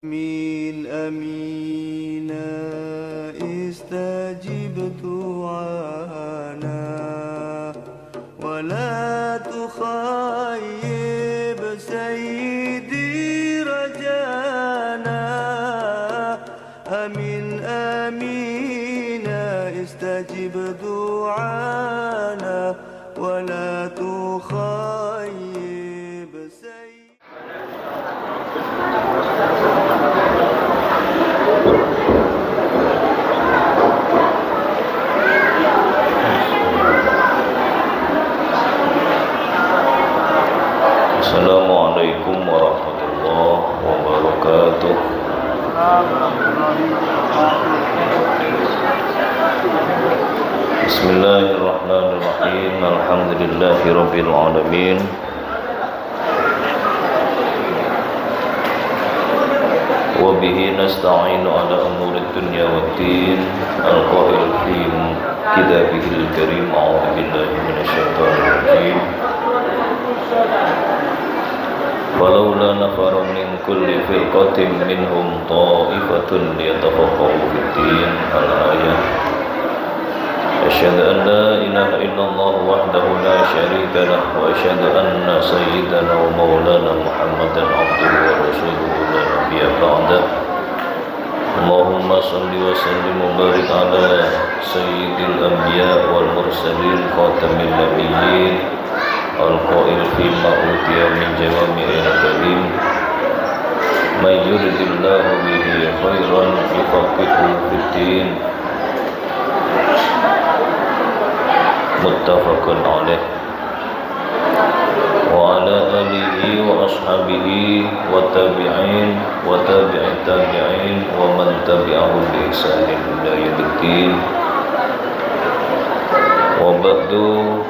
من أمينا استجب دعانا ولا تخيب سيدي رجانا أمين أمينا استجب دعانا ولا تخيب سيدي. Assalamualaikum warahmatullahi wabarakatuh. Bismillahirrahmanirrahim. Alhamdulillahi rabbil alamin. Wa bihi nasta'inu ala umuri dunya waddin. Al-qail fi kitabihil karim. A'udzu billahi minasyaitonir rajim. Walaula nafara min kulli firqatin minhum ta'ifatun liyatafaqahu fid-din. Al-ayah. Asyhadu an la ilaha illallah wahdahu la syarika lah wa asyhadu anna sayyidana wa maulana Muhammadan abduhu wa rasuluhu la nabiyya ba'dah. Allahumma salli wa sallim wa barik ala sayyidil anbiya wal mursalin khatamil nabiyyin al-qail fi ma utiya min jawami'il kalim may yuridillahu bihi khairan yufaqihu fid-din. Muttafaqun alaih. Wa ala alihi wa ashabihi wa tabi'in wa tabi'it tabi'in wa man tabi'ahum bi ihsanin ila yaumiddin. Wa ba'du.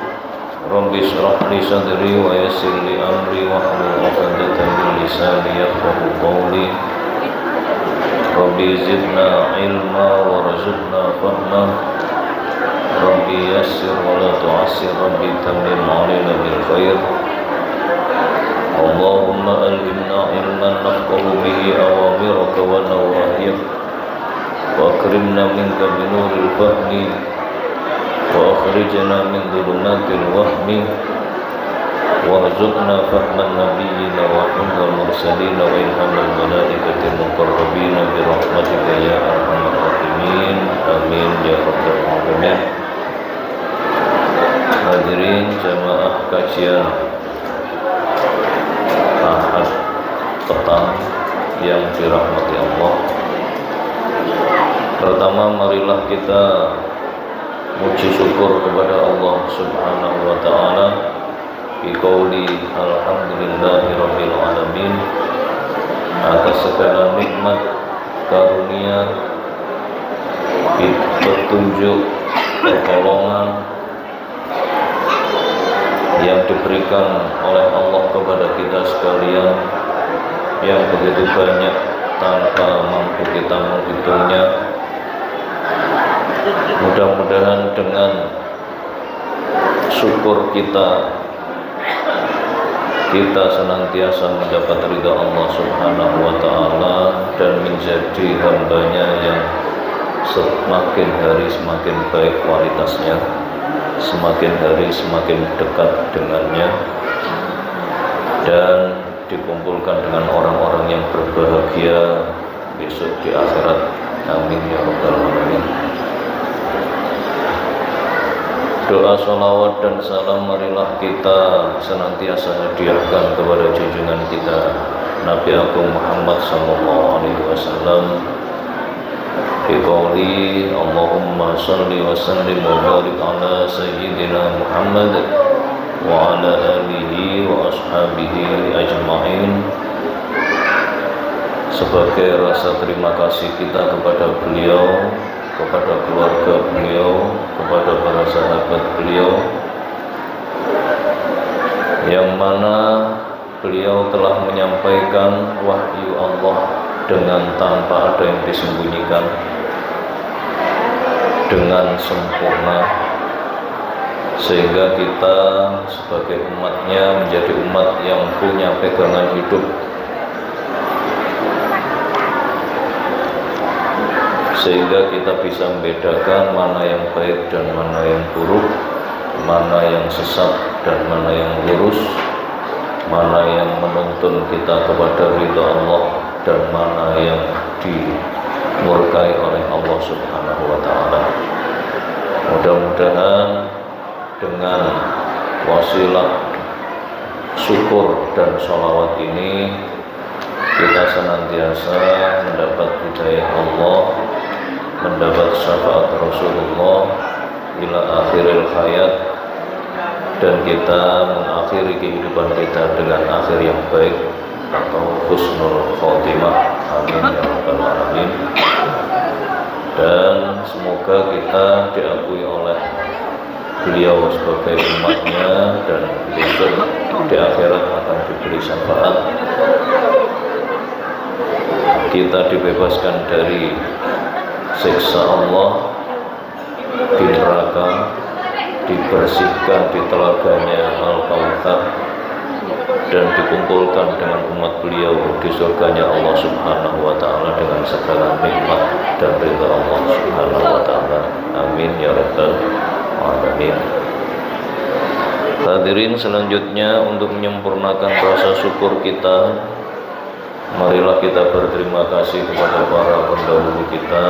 Rabbi shrah li sadri wa yassir li amri wahlul 'uqdatam min lisani yafqahu qawli. Rabbi zidna ilma warzuqna fahma. Rabbi yassir wa la tu'assir. Rabbi tammim 'alaina bil khair. Allahumma alhimna ilman nafqahu bihi awamiraka wa nawahiyaka wa akrimna minka binuril fahmi wa akhrijna min dhulumatil wahmi warzuqna fahman nabiyyina wa hifdzal mursalin wa ilhamal malaikatil muqarrabin bi rahmatika ya arhamar rahimin. Amin ya rabbal alamin. Hadirin jamaah kajian Ahad petang yang dirahmati Allah. Pertama, marilah kita muji syukur kepada Allah Subhanahu wa ta'ala biqauli alhamdulillahi rabbil alamin atas segala nikmat karunia, petunjuk, pertolongan yang diberikan oleh Allah kepada kita sekalian yang begitu banyak tanpa mampu kita menghitungnya. Mudah-mudahan dengan syukur kita senantiasa mendapat ridha Allah Subhanahu wa ta'ala dan menjadi hambanya yang semakin hari semakin baik kualitasnya, semakin hari semakin dekat dengannya, dan dikumpulkan dengan orang-orang yang berbahagia besok di akhirat. Amin ya rabbal alamin. Doa salawat dan salam marilah kita senantiasa hadiahkan kepada junjungan kita Nabi Agung Muhammad sallallahu alaihi wasallam biqauli Allahumma salli wa sallim wa barik ala sayyidina Muhammad wa ala alihi wa ashabihi ajma'in. Sebagai rasa terima kasih kita kepada beliau, kepada keluarga beliau, kepada para sahabat beliau, yang mana beliau telah menyampaikan wahyu Allah dengan tanpa ada yang disembunyikan, dengan sempurna, sehingga kita sebagai umatnya menjadi umat yang punya pegangan hidup sehingga kita bisa membedakan mana yang baik dan mana yang buruk, mana yang sesat dan mana yang lurus, mana yang menuntun kita kepada ridha Allah dan mana yang dimurkai oleh Allah Subhanahu wa taala. Mudah-mudahan dengan wasilah syukur dan sholawat ini kita senantiasa mendapat hidayah Allah, mendapat syafaat Rasulullah ila akhiril hayat, dan kita mengakhiri kehidupan kita dengan akhir yang baik atau husnul khotimah. Amin ya rabbal alamin. Dan semoga kita diakui oleh beliau sebagai umatnya dan besok di akhirat akan diberi syafaat. Kita dibebaskan dari siksa Allah di neraka, dibersihkan di telaganya Al-Kautsar, dan dikumpulkan dengan umat beliau di surganya Allah Subhanahu wa taala dengan segala nikmat dan ridha Allah Subhanahu wa taala. Amin ya rabbal alamin. Hadirin, selanjutnya untuk menyempurnakan rasa syukur kita, marilah kita berterima kasih kepada para pendahulu kita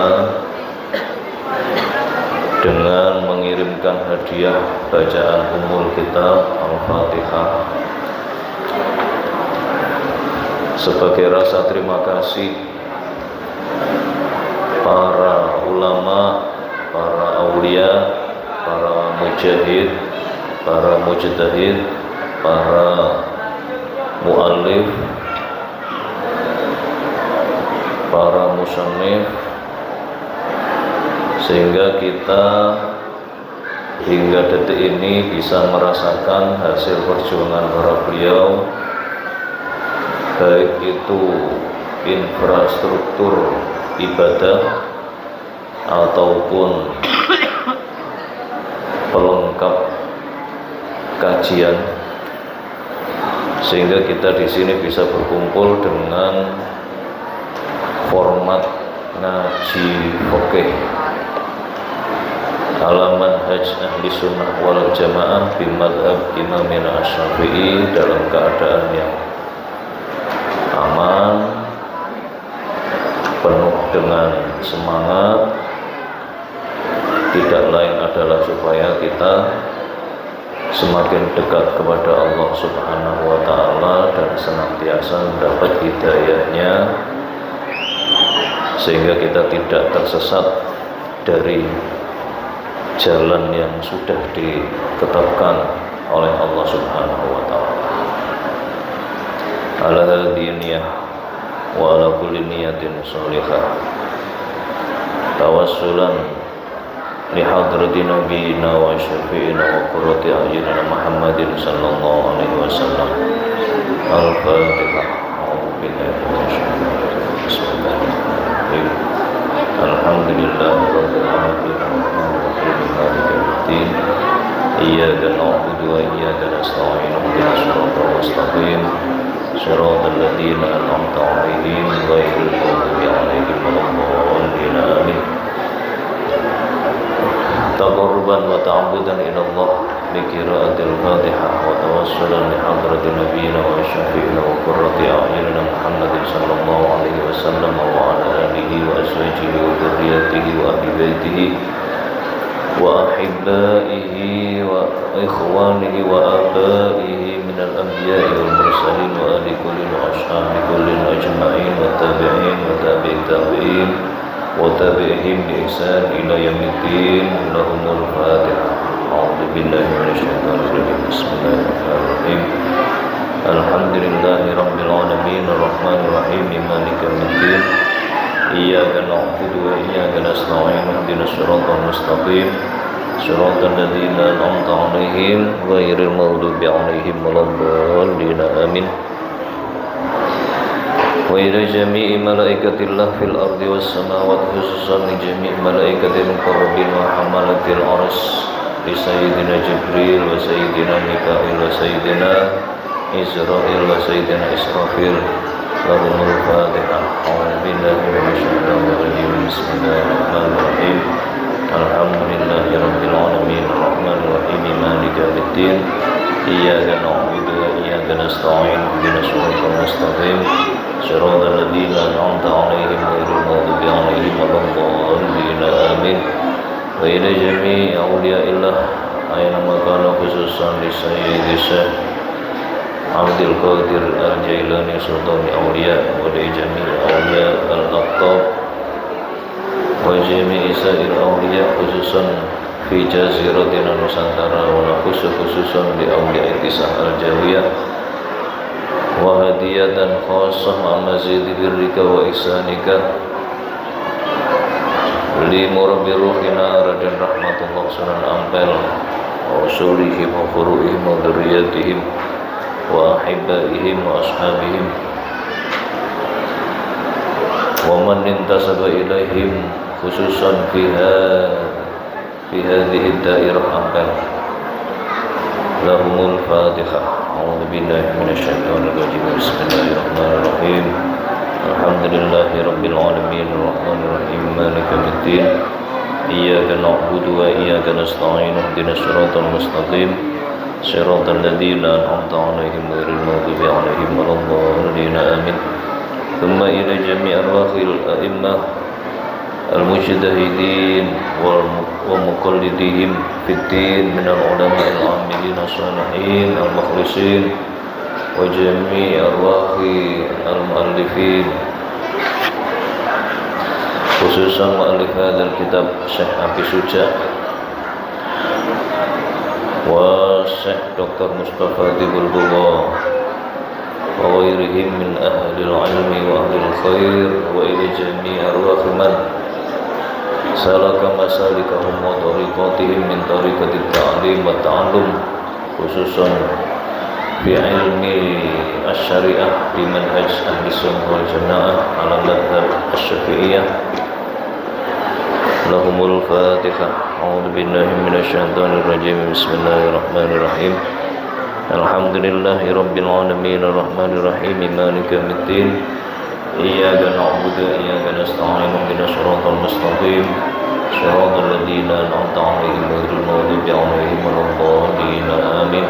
dengan mengirimkan hadiah bacaan umul kitab Al-Fatihah sebagai rasa terima kasih para ulama, para aulia, para mujahid, para mujtahid, para muallif, para musannif, sehingga kita hingga detik ini bisa merasakan hasil perjuangan para beliau, baik itu infrastruktur ibadah ataupun pelengkap kajian, sehingga kita di sini bisa berkumpul dengan format ngaji fikih ala manhaj ahli sunnah wal jamaah bi madhab imamina Asy-Syafi'i dalam keadaan yang aman, penuh dengan semangat. Tidak lain adalah supaya kita semakin dekat kepada Allah Subhanahu wa taala dan senantiasa mendapat hidayahnya, sehingga kita tidak tersesat dari jalan yang sudah ditetapkan oleh Allah Subhanahu wa taala. Ala hadhihi niyyah wa ala kulli niyatin shalihah tawassulan li hadrati nabiyina wa syafi'ina wa qurrati a'yunina Muhammadin sallallahu alaihi wasallam. Al-Fatihah. A'udzu billahi minasy syaithanir rajim. Bismillahirrahmanirrahim. Alhamdulillahirabbil alamin. Maliki yaumiddin. Iyyaka na'budu wa iyyaka nasta'in. Ihdinas siratal mustaqim. Shiratal ladzina an'amta 'alaihim ghairil maghdubi 'alaihim waladdallin. Amin. Taqarruban wa ta'abbudan ila Allah bi qira'atil Fatihah wa tawassulan li hadrati nabiyyina wa syafi'ina wa qurrati a'yunina Muhammadin sallallahu alaihi wasallam wa ala alihi wa azwajihi wa dzurriyyatihi wa ahli baitihi wa ahibbaihi wa ikhwanihi wa abaihi minal anbiya'i wal mursalin wa ali kulli wa ashabi kullin ajma'in wa tabi'in wa tabi'in tabi'in وتابعهم بإحسان إلى يوم الدين. لهم الفاتحة. أعوذ بالله من الشيطان الرجيم. بسم الله الرحمن الرحيم. الحمد لله رب العالمين الرحمن الرحيم مالك يوم الدين. إياك نعبد وإياك نستعين اهدنا الصراط المستقيم صراط الذين أنعمت عليهم غير المغضوب عليهم ولا الضالين. آمين. وإلى جميع ملائكة الله في الأرض والسماوات خصوصا لجميع ملائكة المقربين وحملة العرش لسيدنا جبريل وسيدنا ميكائيل وسيدنا إسرائيل وسيدنا إسرافيل. لهم الفاتحة. أعوذ بالله من الشيطان الرجيم. Bismillahirrahmanirrahim. Alhamdulillahirabbil alamin arrahmanir rahim maliki yaumiddin. Iyyaka na'budu wa iyyaka nasta'in ihdinas siratal mustaqim siratal ladzina an'amta 'alaihim ghairil maghdubi 'alaihim waladdallin. Amin. Wa ila jami'i awliyaillah aina makana khususan li sayyidi Syekh Abdul Qadir Al-Jailani Sultan Awliya wa li jami'i awliya al-aqtab wa jami'i sa'ir awliya khususan fi jaziratina Nusantara wa khususan li awliya Itisah Al-Jawiyah wa hadiyatan khassah ma mazidi birrika wa ihsanika li murabbi ruhina Raden Rahmatullah Sunan Ampel wa usulihim wa furu'ihim wa dhurriyyatihim wa ahibbaihim wa ashabihim wa man intasaba ilaihim khususan fi hadhihi dairah Ampel. Lahumul Fatihah. A'udzu billahi minasyaitonir rajim. Bismillahirrahmanirrahim. Alhamdulillahirabbil alamin arrahmanir rahim maliki yaumiddin. Iyyaka na'budu wa iyyaka nasta'in ihdinas siratal mustaqim siratal ladzina an'amta 'alaihim ghairil maghdubi 'alaihim waladdallin. Amin. Thumma ila jami' arwahil a'immah al-mujtahidin wa muqallidihim fid din min al-ulama al-'amilin as-salihin al-mukhlisin wa jami' arwahi al-muallifin khususan muallif hadzal kitab Syekh Abi Suja wa Syekh Dr. Mustafa Dibulbullah wa ghairihim min ahli al-ilmi wa ahli al-khair wa ila jami' arwahi man salaka masalikahum wa tariqatihim min tariqatit ta'lim wa ta'allum khususan fi ilmi asy-syariah di manhaj ahli sunnah wal jamaah ala madhhab asy-syafi'iyah. Lahumul Fatihah. A'udzu billahi minasyaitonir rajim. Bismillahirrahmanirrahim. Alhamdulillahirabbil alamin arrahmanir rahim maliki yaumiddin. Iyyaka na'budu wa iyyaka nasta'in ihdinas siratal mustaqim siratal ladzina an'amta 'alaihim ghairil maghdubi 'alaihim waladdallin. Amin.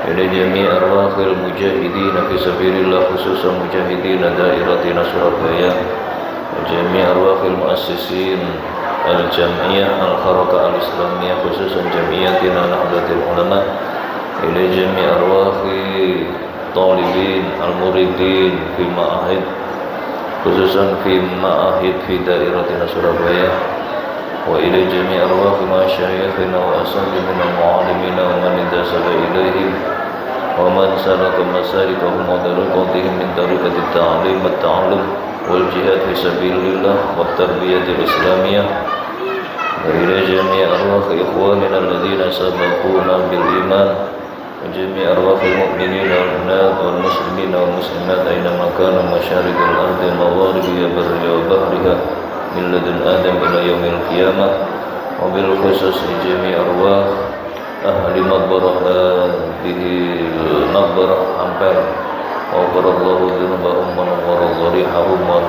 Ila jami' arwahil mujahidin fi sabilillah khususan mujahidin dairatina Surabaya wa jami' arwahil muassisin al-jam'iyah al-harakah al-islamiyah khususan jamiyatina Nahdlatul Ulama ila jami' arwahi talibin al-muridin fi ma'ahid khususan fi ma'ahid fi dairatina Surabaya wa ila jami' arwahi masyayikhina wa ashabina al-mu'allimina wa man intasaba ilaihim wa man salaka masalikahum wa tariqatihim min tariqatit ta'lim wa ta'allum wal jihad fi sabilillah wa tarbiyatil islamiyah wa ila jami' arwahi ikhwanina alladhina sabaquna bil iman wa jami' arwahi mu'minina wal mu'minat wal muslimina wal muslimat aina makana masyariqil ardi wa magharibiha barriha wa bahriha min ladun adam ila yaumil qiyamah wa bil khusus jami' arwah ahli maqbarah hadhihi maqbarah Ampel wa qarallahu dzunubahum wa nawwara dharihahum wa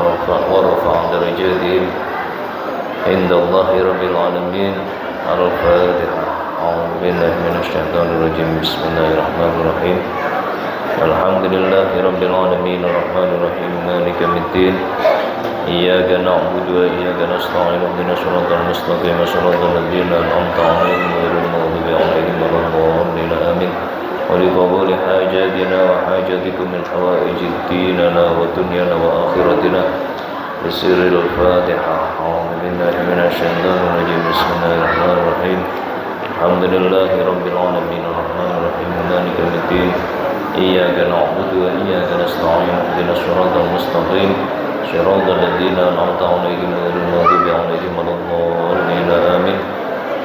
rafa'a darajatihim inda Allahi rabbil alamin. Al-Fatihah. A'udzu billahi minasyaitonir rajim. Bismillahirrahmanirrahim. Alhamdulillahi rabbil alamin arrahmanir rahim maliki yaumiddin. Iyyaka na'budu wa iyyaka nasta'in ihdinas siratal mustaqim siratal ladzina an'amta 'alaihim ghairil maghdubi 'alaihim waladdallin. Amin. Wa li qabuli hajatina wa hajatikum min hawaijid dinana wa dunyana wa akhiratina bisirril Fatihah. A'udzu billahi minasyaitonir rajim. Bismillahirrahmanirrahim. Alhamdulillahi rabbil alamin arrahmanir rahim maliki yaumiddin. Iyyaka na'budu wa iyyaka nasta'in ihdinas siratal mustaqim siratal ladzina an'amta 'alaihim ghairil maghdubi 'alaihim waladdallin. Amin.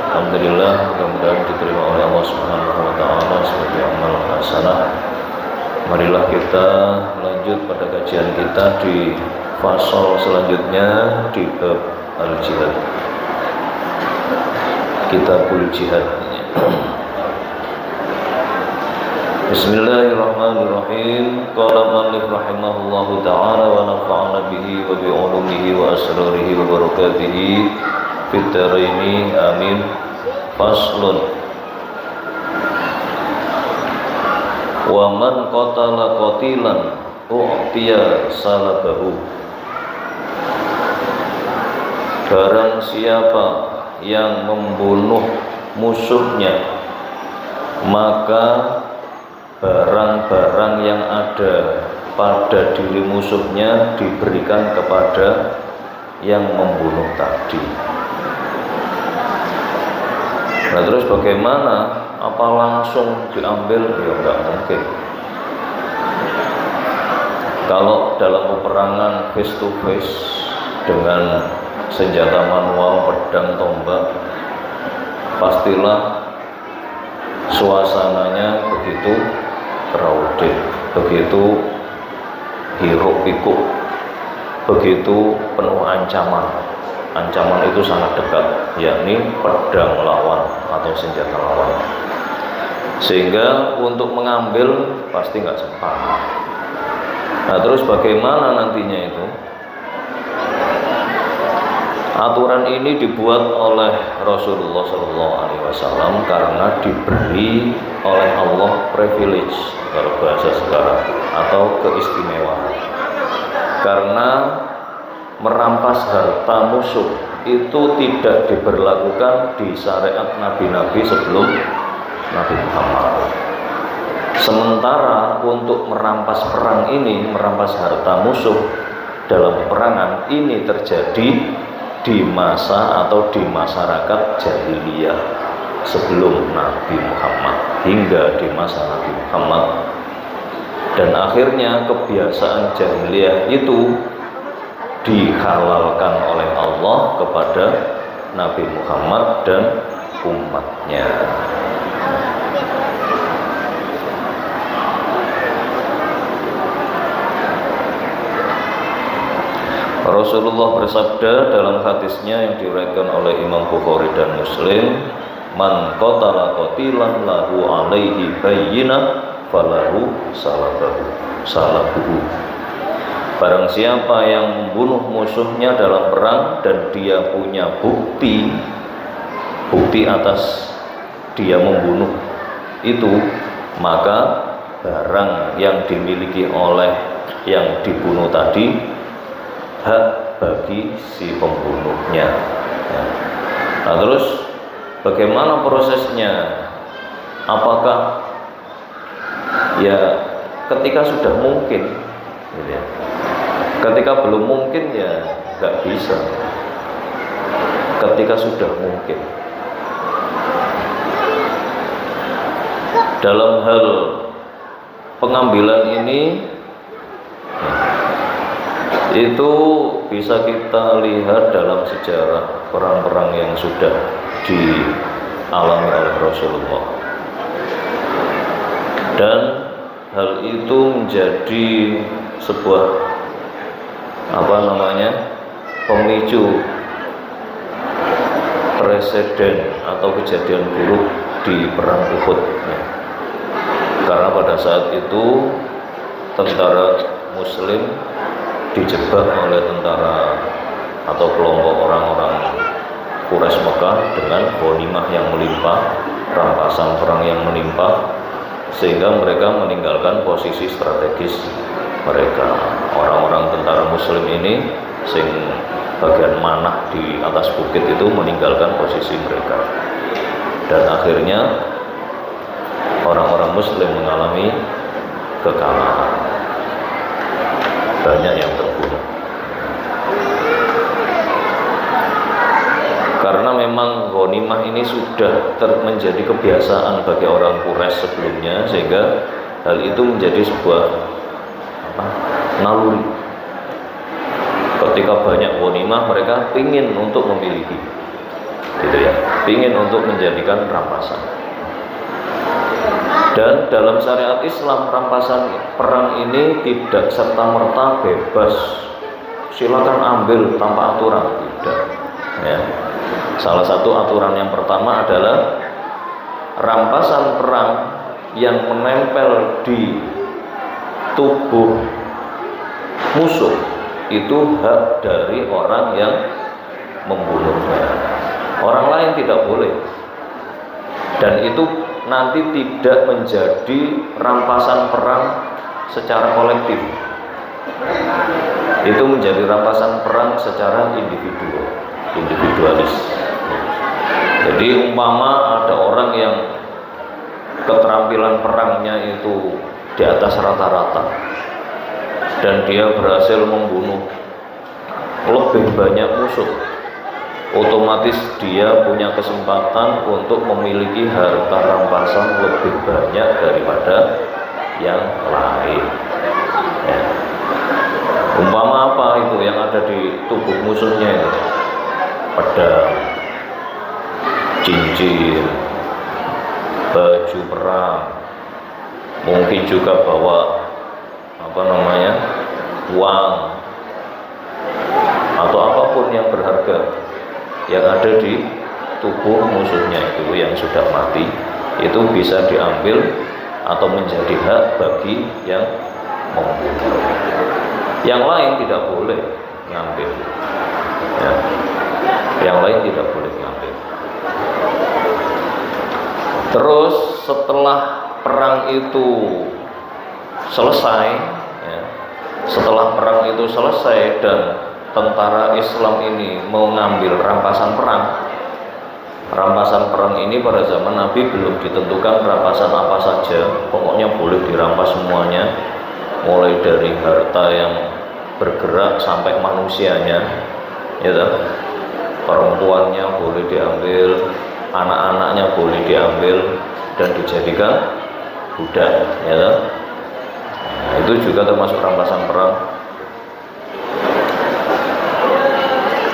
Alhamdulillah, mudah-mudahan diterima oleh Allah Subhanahu wa taala sebagai amal hasanah. Marilah kita lanjut pada kajian kita di fasal selanjutnya di bab al-jihad. Kitabul Jihad. Bismillahirrahmanirrahim. Qala mu'allif rahimahullahu ta'ala wa nafa'ana bihi wa bi 'ulumihi wa asrarihi wa barakatihi fid dharaini amin. Faslun. Wa man qatala qatilan u'tiya salabahu. Barang siapa yang membunuh musuhnya, maka barang-barang yang ada pada diri musuhnya diberikan kepada yang membunuh tadi. Nah, terus bagaimana? Apa langsung diambil? Ya enggak mungkin. Kalau dalam peperangan face to face dengan senjata manual, pedang, tombak, pastilah suasananya begitu crowded, begitu hiruk pikuk, begitu penuh ancaman. Ancaman itu sangat dekat, yakni pedang lawan atau senjata lawan. Sehingga untuk mengambil pasti nggak sempat. Nah, terus bagaimana nantinya itu? Aturan ini dibuat oleh Rasulullah SAW karena diberi oleh Allah privilege, kalau bahasa sekarang, atau keistimewaan. Karena merampas harta musuh itu tidak diberlakukan di syariat nabi-nabi sebelum Nabi Muhammad. Sementara untuk merampas perang ini, merampas harta musuh dalam peperangan ini terjadi di masa atau di masyarakat jahiliyah sebelum Nabi Muhammad hingga di masa Nabi Muhammad. Dan akhirnya kebiasaan jahiliyah itu dihalalkan oleh Allah kepada Nabi Muhammad dan umatnya. Rasulullah bersabda dalam hadisnya yang diriwayatkan oleh Imam Bukhari dan Muslim, "Man qatala qatilan lahu alaihi bayyinah falahu salabuhu." Barang siapa yang membunuh musuhnya dalam perang dan dia punya bukti atas dia membunuh itu, maka barang yang dimiliki oleh yang dibunuh tadi hak bagi si pembunuhnya. Nah, terus bagaimana prosesnya? Apakah ya ketika sudah mungkin, gitu ya. Ketika belum mungkin ya nggak bisa. Ketika sudah mungkin, dalam hal pengambilan ini itu bisa kita lihat dalam sejarah perang-perang yang sudah dialami oleh Rasulullah, dan hal itu menjadi sebuah pemicu presiden atau kejadian buruk di perang Uhud. Karena pada saat itu tentara Muslim dijebak oleh tentara atau kelompok orang-orang Quraisy Mekah dengan ghanimah yang melimpah, rampasan perang yang melimpah, sehingga mereka meninggalkan posisi strategis mereka. Orang-orang tentara Muslim ini sing bagian manah di atas bukit itu meninggalkan posisi mereka, dan akhirnya orang-orang Muslim mengalami kekalahan. Banyak yang terbunuh karena memang ghanimah ini sudah menjadi kebiasaan bagi orang Quraisy sebelumnya, sehingga hal itu menjadi sebuah naluri. Ketika banyak ghanimah, mereka ingin untuk memiliki, gitu ya, ingin untuk menjadikan rampasan. Dan dalam syariat Islam, rampasan perang ini tidak serta-merta bebas, silakan ambil tanpa aturan, tidak. Ya. Salah satu aturan yang pertama adalah rampasan perang yang menempel di tubuh musuh itu hak dari orang yang membunuhnya. Orang lain tidak boleh. Dan itu nanti tidak menjadi rampasan perang secara kolektif. Itu menjadi rampasan perang secara individualis. Jadi umpama ada orang yang keterampilan perangnya itu di atas rata-rata dan dia berhasil membunuh lebih banyak musuh, otomatis dia punya kesempatan untuk memiliki harta rampasan lebih banyak daripada yang lain. Ya. Umpama apa itu yang ada di tubuh musuhnya itu? Pedang, cincin, baju perang, mungkin juga bawa uang atau apapun yang berharga yang ada di tubuh musuhnya itu yang sudah mati, itu bisa diambil atau menjadi hak bagi yang membunuh. Yang lain tidak boleh ngambil, ya. Yang lain tidak boleh ngambil. Terus setelah perang itu selesai, ya, setelah perang itu selesai dan tentara Islam ini mau ngambil rampasan perang. Rampasan perang ini pada zaman Nabi belum ditentukan rampasan apa saja, pokoknya boleh dirampas semuanya, mulai dari harta yang bergerak sampai manusianya, ya, perempuannya boleh diambil, anak-anaknya boleh diambil dan dijadikan budak, ya. Nah, itu juga termasuk rampasan perang.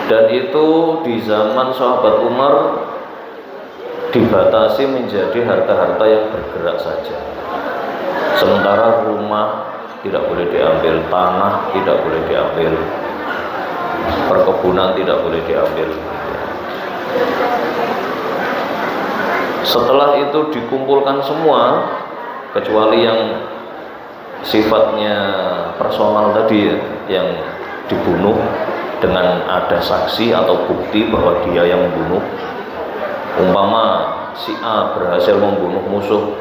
Dan itu di zaman sahabat Umar dibatasi menjadi harta-harta yang bergerak saja. Sementara rumah tidak boleh diambil, tanah tidak boleh diambil, perkebunan tidak boleh diambil. Setelah itu dikumpulkan semua, kecuali yang sifatnya personal tadi, ya, yang dibunuh dengan ada saksi atau bukti bahwa dia yang membunuh. Umpama si A berhasil membunuh musuh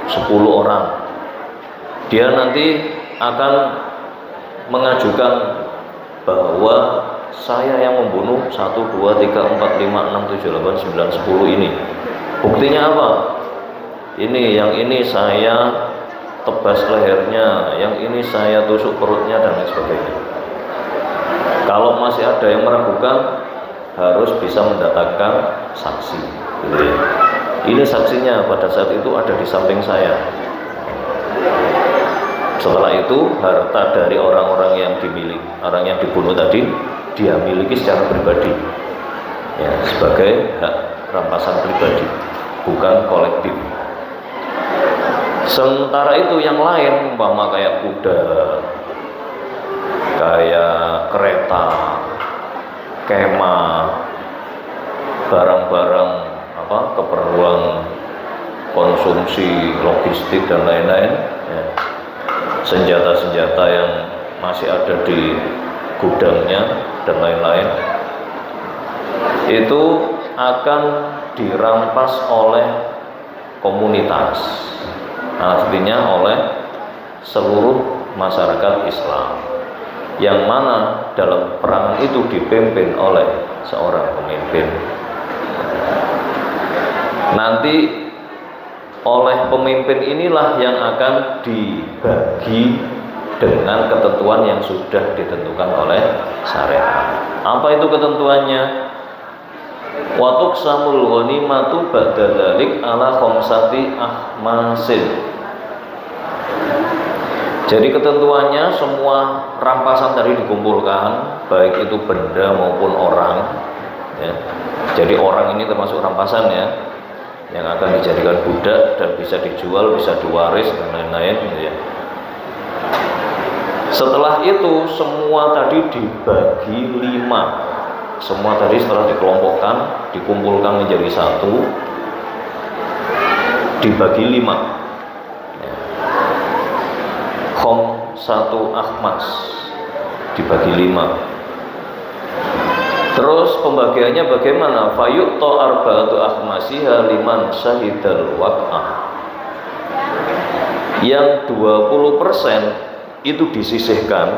10 orang, dia nanti akan mengajukan bahwa saya yang membunuh 1, 2, 3, 4, 5, 6, 7, 8, 9, 10 ini. Buktinya apa? Yang ini saya tebas lehernya, yang ini saya tusuk perutnya, dan lain sebagainya. Kalau masih ada yang meragukan, harus bisa mendatangkan saksi, gitu ya. Ini saksinya pada saat itu ada di samping saya. Setelah itu harta dari orang-orang yang dimiliki, orang yang dibunuh tadi, dia miliki secara pribadi, ya, sebagai hak rampasan pribadi, bukan kolektif. Sementara itu yang lain, umpama kayak kuda, kayak kereta, kemah, barang-barang keperluan konsumsi logistik dan lain-lain, ya. Senjata-senjata yang masih ada di gudangnya dan lain-lain, itu akan dirampas oleh komunitas, artinya oleh seluruh masyarakat Islam, yang mana dalam perangan itu dipimpin oleh seorang pemimpin. Nanti oleh pemimpin inilah yang akan dibagi dengan ketentuan yang sudah ditentukan oleh syariat. Apa itu ketentuannya? Wa tuqsamul ghanimatu ba'da dzalik ala khamsati ahmasin. Jadi ketentuannya semua rampasan tadi dikumpulkan, baik itu benda maupun orang, ya. Jadi orang ini termasuk rampasan, ya, yang akan dijadikan budak dan bisa dijual, bisa diwaris dan lain-lain, gitu ya. Setelah itu semua tadi dibagi 5. Semua tadi setelah dikelompokkan, dikumpulkan menjadi 1, dibagi 5. satu akhmas, dibagi 5. Terus pembagiannya bagaimana? Fayu'ta arba'atu akhmasiha liman syahidal waq'ah. Yang 20% itu disisihkan,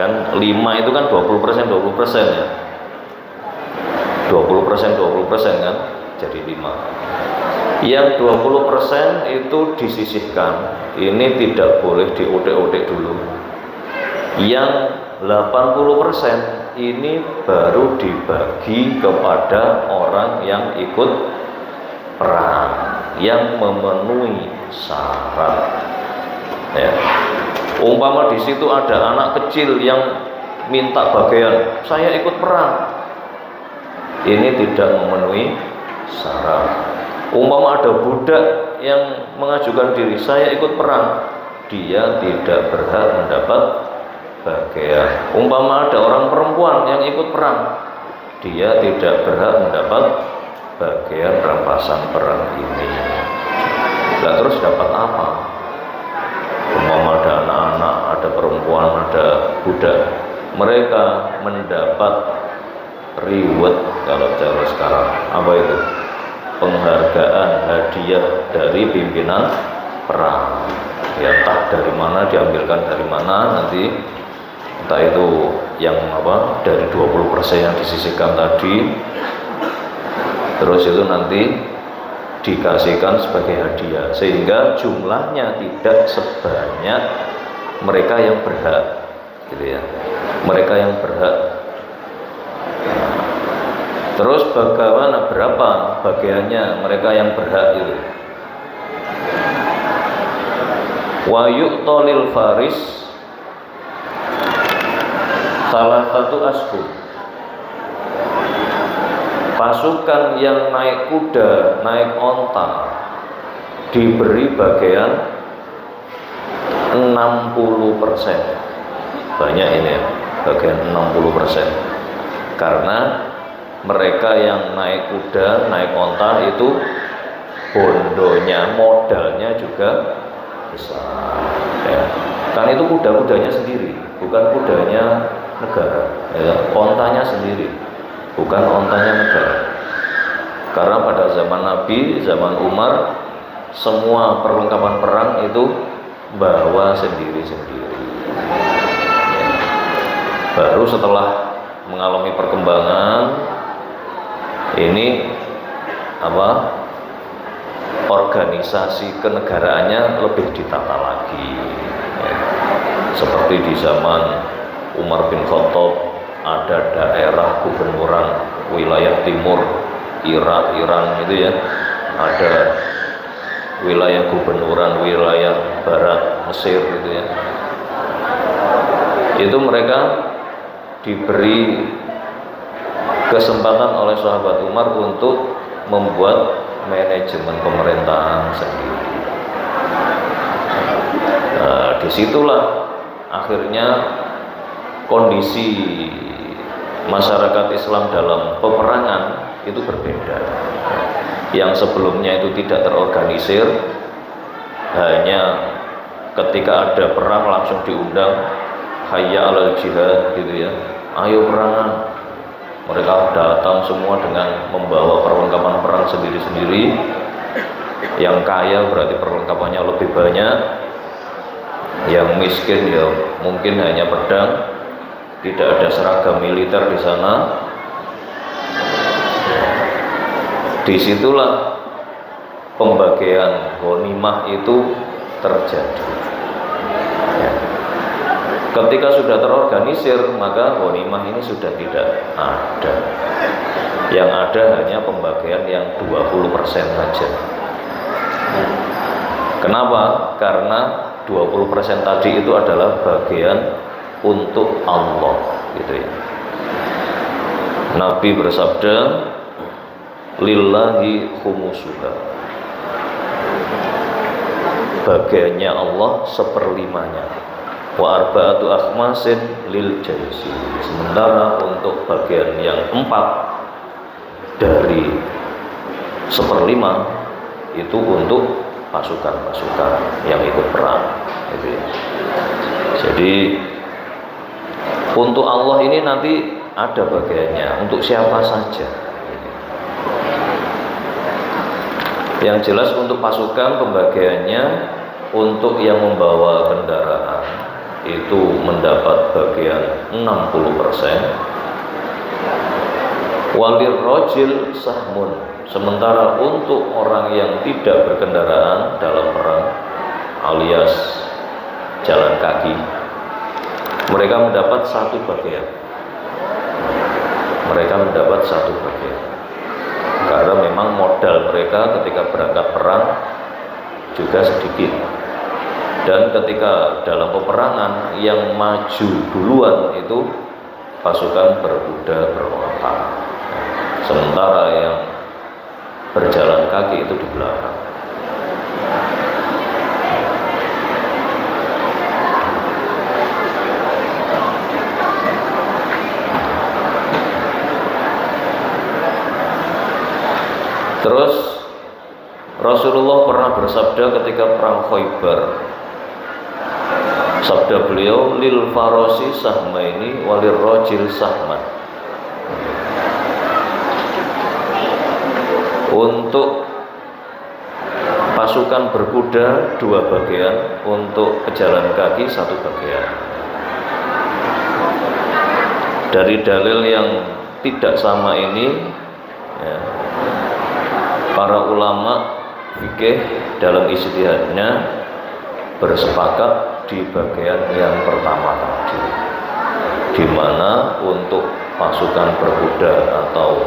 kan 5 itu kan 20% ya, 20% kan, jadi 5. Yang 20% itu disisihkan, ini tidak boleh diotek-otek dulu. Yang 80% ini baru dibagi kepada orang yang ikut perang, yang memenuhi syarat. Ya. Umpama di situ ada anak kecil yang minta bagian, saya ikut perang, ini tidak memenuhi syarat. Umpama ada budak yang mengajukan diri, saya ikut perang, dia tidak berhak mendapat bagian. Umpama ada orang perempuan yang ikut perang, dia tidak berhak mendapat bagian rampasan perang ini. Nah, terus dapat apa? Umpama ada anak-anak, ada perempuan, ada budak, mereka mendapat reward kalau cara sekarang. Apa itu? Penghargaan, hadiah dari pimpinan perang. Ya, entah dari mana, diambilkan dari mana nanti, entah itu yang apa, dari 20% yang disisihkan tadi, terus itu nanti dikasihkan sebagai hadiah, sehingga jumlahnya tidak sebanyak mereka yang berhak, gitu ya, mereka yang berhak. Terus bagaimana, berapa bagiannya mereka yang berhak itu? Wa yu'ta lil faris salah satu ashur. Pasukan yang naik kuda, naik onta, diberi bagian 60%. Banyak ini ya, bagian 60%. Karena mereka yang naik kuda, naik onta itu bondonya, modalnya juga besar. Ya. Kan itu kuda-kudanya sendiri, bukan kudanya negara. Ya. Ontanya sendiri, bukan ontanya negara. Karena pada zaman Nabi, zaman Umar, semua perlengkapan perang itu bawa sendiri-sendiri. Ya. Baru setelah mengalami perkembangan, ini apa, organisasi kenegaraannya lebih ditata lagi, ya. Seperti di zaman Umar bin Khattab, ada daerah gubernuran wilayah timur Irak, Iran itu ya, ada wilayah gubernuran wilayah barat Mesir gitu ya. Itu mereka diberi kesempatan oleh sahabat Umar untuk membuat manajemen pemerintahan sendiri. Nah, disitulah akhirnya kondisi masyarakat Islam dalam peperangan itu berbeda. Yang sebelumnya itu tidak terorganisir, hanya ketika ada perang langsung diundang, hayya alal jihad gitu ya, ayo perangan. Mereka datang semua dengan membawa perlengkapan perang sendiri-sendiri. Yang kaya berarti perlengkapannya lebih banyak, yang miskin ya mungkin hanya pedang, tidak ada seragam militer di sana. Disitulah pembagian ghanimah itu terjadi. Ya. Ketika sudah terorganisir, maka ghanimah ini sudah tidak ada. Yang ada hanya pembagian yang 20% saja. Kenapa? Karena 20% tadi itu adalah bagian untuk Allah, gitu ya. Nabi bersabda, lillahi khumusuha, bagiannya Allah 1/5-nya. Wa arba'atu akhmasin lil jaisi, sementara untuk bagian yang 4 dari 1/5 itu untuk pasukan-pasukan yang ikut perang gitu ya. Jadi untuk Allah ini nanti ada bagiannya untuk siapa saja. Yang jelas untuk pasukan pembagiannya untuk yang membawa kendaraan itu mendapat bagian 60%. Walir rojil sahmun. Sementara untuk orang yang tidak berkendaraan dalam perang alias jalan kaki, mereka mendapat satu bagian. Karena memang modal mereka ketika berangkat perang juga sedikit. Dan ketika dalam peperangan yang maju duluan itu pasukan berkuda beronta. Sementara yang berjalan kaki itu di belakang. Terus Rasulullah pernah bersabda ketika perang Khaybar. Sabda beliau, lil farosi sahmaini walir rojil sahman. Untuk pasukan berkuda 2 bagian, untuk pejalan kaki 1 bagian. Dari dalil yang tidak sama ini ya, para ulama fikih dalam ijtihadnya bersepakat di bagian yang pertama tadi, di mana untuk pasukan berkuda atau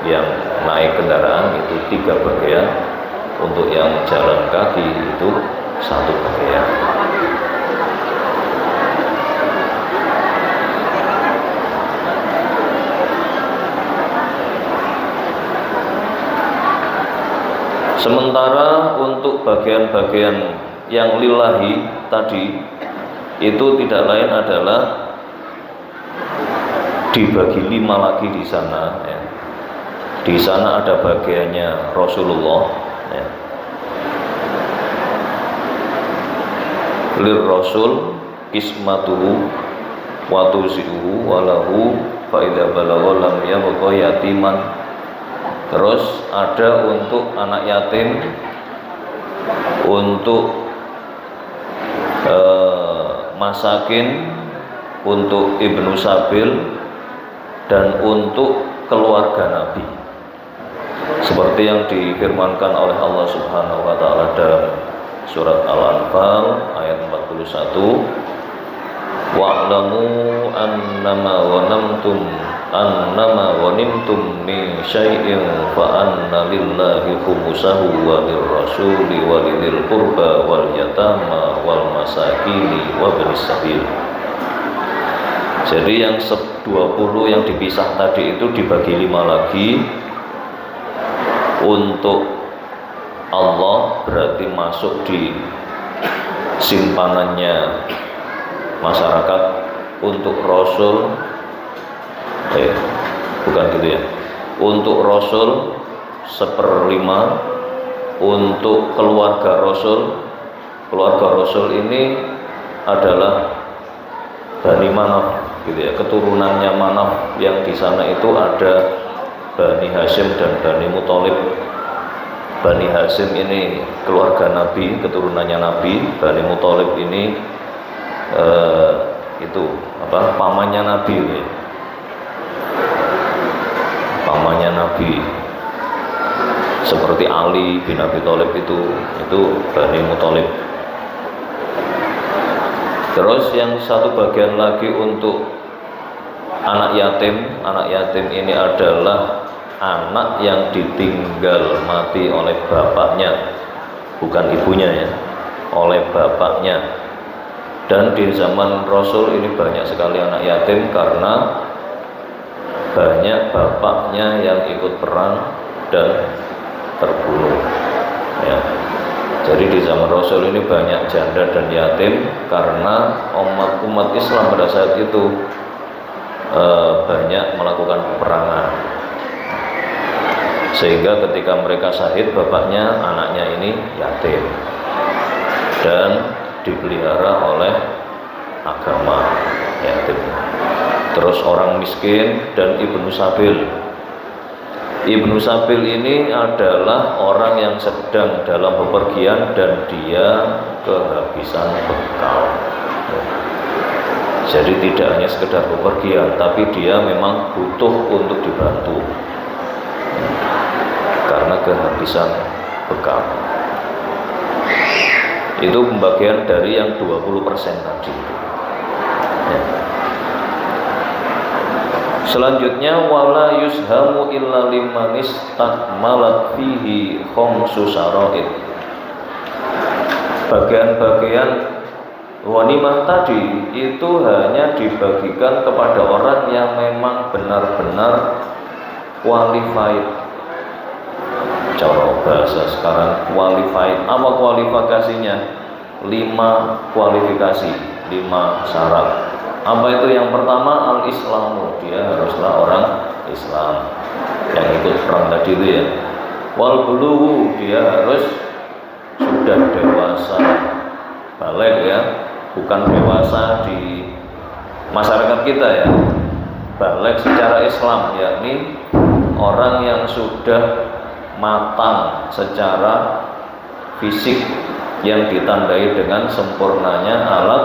yang naik kendaraan itu 3 bagian, untuk yang jalan kaki itu 1 bagian. Sementara untuk bagian-bagian yang lillahi tadi itu tidak lain adalah dibagi 5 lagi di sana ya. Di sana ada bagiannya Rasulullah ya. Lir Rasul kismatuhu wa tuzi'uhu walahu fa idza balagha lam yabqa yatiman. Terus ada untuk anak yatim, untuk masakin, untuk ibnu sabil, dan untuk keluarga Nabi. Seperti yang difirmankan oleh Allah Subhanahu wa taala dalam surat Al-Anfal ayat 41, wa'lamu annama ghanimtum min syai'in fa anna lillahi khumsahu wa lirrasuli wa lidhil qurba wal yatama wal masakini wa ibnis sabil. Jadi yang 20 yang dipisah tadi itu dibagi 5 lagi. Untuk Allah berarti masuk di simpanannya masyarakat. Untuk Rasul bukan gitu ya. Untuk Rasul 1/5. Untuk keluarga Rasul ini adalah Bani Manaf gitu ya, keturunannya Manaf yang di sana itu ada Bani Hashim dan Bani Muthalib. Bani Hashim ini keluarga Nabi, keturunannya Nabi. Bani Muthalib ini itu pamannya Nabi gitu ya. Pamannya Nabi, seperti Ali bin Abi Thalib itu Bani Muthalib. Terus yang 1 bagian lagi untuk anak yatim. Anak yatim ini adalah anak yang ditinggal mati oleh bapaknya, bukan ibunya ya, oleh bapaknya. Dan di zaman Rasul ini banyak sekali anak yatim karena banyak bapaknya yang ikut perang dan terbunuh ya. Jadi di zaman Rasul ini banyak janda dan yatim karena umat Islam pada saat itu banyak melakukan peperangan. sehingga ketika mereka syahid bapaknya, anaknya ini yatim dan dipelihara oleh agama yatim. Terus orang miskin dan ibnu sabil. Ibnu sabil ini adalah orang yang sedang dalam bepergian dan dia kehabisan bekal. Jadi tidak hanya sekedar bepergian, tapi dia memang butuh untuk dibantu karena kehabisan bekal. Itu pembagian dari yang 20% tadi. Ya. Selanjutnya wala yushamu illa liman istakmalat fihi khamsu syara'id. Bagian-bagian ghanimah tadi itu hanya dibagikan kepada orang yang memang benar-benar qualified. Cara bahasa sekarang qualified. Apa kualifikasinya? 5 kualifikasi, 5 syarat. Apa itu? Yang pertama al-islamu, dia haruslah orang Islam yang ikut perang tadi itu ya. Wal bulughu, dia harus sudah dewasa, balik ya, bukan dewasa di masyarakat kita ya, balik secara Islam, yakni orang yang sudah matang secara fisik yang ditandai dengan sempurnanya alat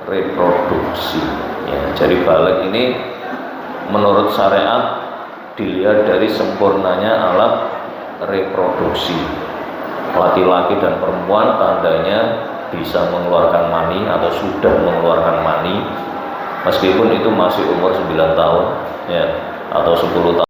reproduksi ya. Jadi balik ini menurut syariat dilihat dari sempurnanya alat reproduksi. Laki-laki dan perempuan tandanya bisa mengeluarkan mani atau sudah mengeluarkan mani meskipun itu masih umur 9 tahun ya, atau 10 tahun.